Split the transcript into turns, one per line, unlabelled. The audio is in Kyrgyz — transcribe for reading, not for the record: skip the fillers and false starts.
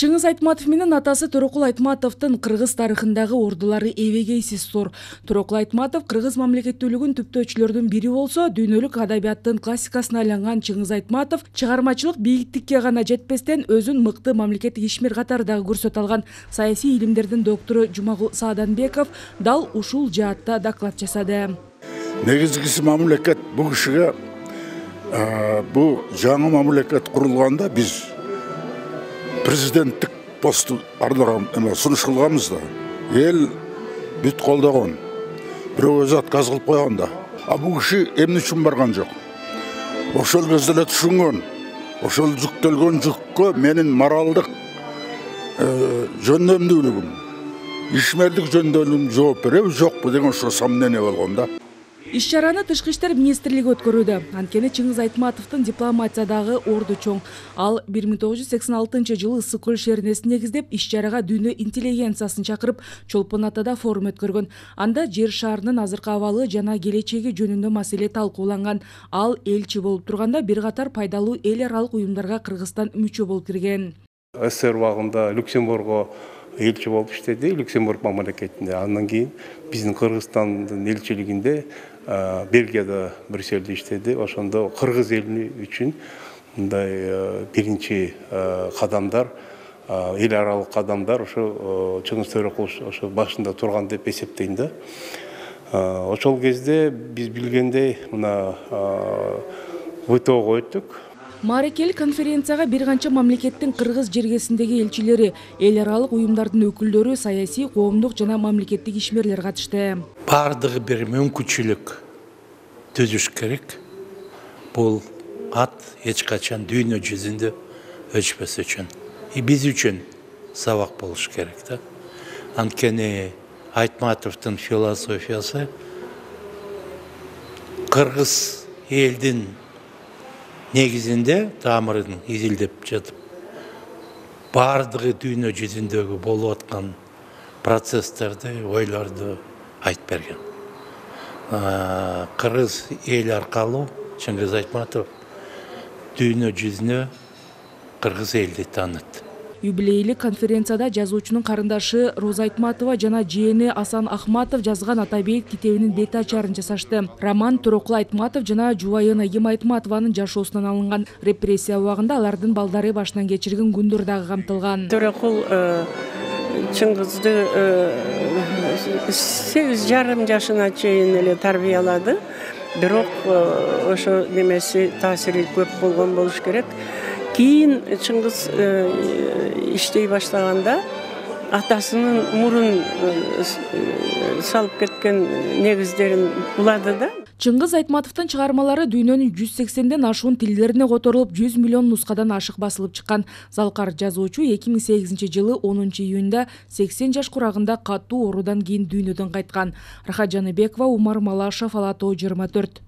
Чыңгыз Айтматов менен атасы Төрөкул Айтматовдун кыргыз тарыхындагы ордулары эбегейсиз зор. Төрөкул Айтматов кыргыз мамлекеттүүлүгүн түптөөчүлөрдүн бири болсо, дүйнөлүк адабияттын классикасына айланган Чыңгыз Айтматов чыгармачылык бийиктикке гана жетпестен өзүн мыкты мамлекеттик ишмер катары дагы көрсөтө алган саясий илимдердин доктору Жумагул Сааданбеков дал ушул жаатта доклад жасады.
Негизгиси мамлекет бул кишиге бул жаңы мамлекет курулганда биз президенттик посту арнаган сунуш кылганбыз да. Эл бүт колдогон. Бирөө өзү отказ кылып койгон да. Бул киши эмне үчүн барган жок. Ошол кезде эле түшүнгөн. Ошол жүктөлгөн жүккө менин моралдык жөндөмдүүлүгүм, ишмердик жөндөмдүүлүгүм жооп береби, жокпу деген ошо сомнение болгон да.
Иш-чараны Тышкы иштер министрлиги өткөрүүдө. Анткени Чыңгыз Айтматовдун дипломатиядагы орду чоң. Ал 1986 жылы Ысык көл шернесин негиздеп, иш-чарага дүйнө интеллигенциясын чакырып, Чолпон Атада форум өткөргөн. Анда жер шарынын азыркы абалы жана келечеги жөнүндө маселе талкууланган. Ал элчи болуп турганда бир катар пайдалуу эл аралык уюмдарга Кыргызстан мүчө болуп кирген.
СССР убагында Люксембургго элчи болуп иштеди, Люксембург мамлекетинде. Андан кийин биздин Кыргызстандын элчилигинде Бельгияда, Брюссельде иштеди. Ошондо кыргыз эли үчүн мындай биринчи кадамдар, эл аралык кадамдар ошо Чыңгыз Төрөкул ошо башында турган деп эсептейм да. Ошол кезде биз билгендей мына ВТОго өттүк.
Маарекелик конференцияга бир канча мамлекеттин кыргыз жергесиндеги элчилери, эл аралык уюмдардын өкүлдөрү, саясий, коомдук жана мамлекеттик ишмерлер катышты.
Бардыгы бир мүмкүнчүлүк түзүш керек. Бул ат эч качан дүйнө жүзүндө өчпөс үчүн. Биз үчүн сабак болуш керек да. Анткени Айтматовдун философиясы кыргыз элдин негизинде тамырын изилдеп жатып, бардыгы дүйнө жүзүндөгү болуп аткан процесстерди, ойлорду айтып берген. Кыргыз эл аркылуу Чыңгыз Айтматов дүйнө жүзүнө кыргыз элди таанытты.
Юбилейлик конференцияда жазуучунун карындашы Роза Айтматова жана жээни Асан Ахматов жазган Атабейт китебинин бет ачарын жасашты. Роман Төрөкул Айтматов жана жубайы Айым Айтматованын жашоосунан алынган. Репрессия убагында алардын балдары башынан кечирген күндөр дагы камтылган.
Төрөкул Чыңгызды 8,5 жашына чейин эле тарбиялады. Бирок ошо немеси таасири көп болгон болуш керек. Кийин Чыңгыз иштей баштаганда атасынын мурун салып кеткен негиздерин булады да.
Чыңгыз Айтматовдун чыгармалары дүйнөнүн 180ден ашуун тилдерине которулуп, 100 миллион нускадан ашык басылып чыккан. Залкар жазуучу 2008 жылы 10 июнда 80 жаш курагында катуу оорудан кийин дүйнөдөн кайткан. Рахат Жаныбекова, Умар Малашев, Ала Тоо 24.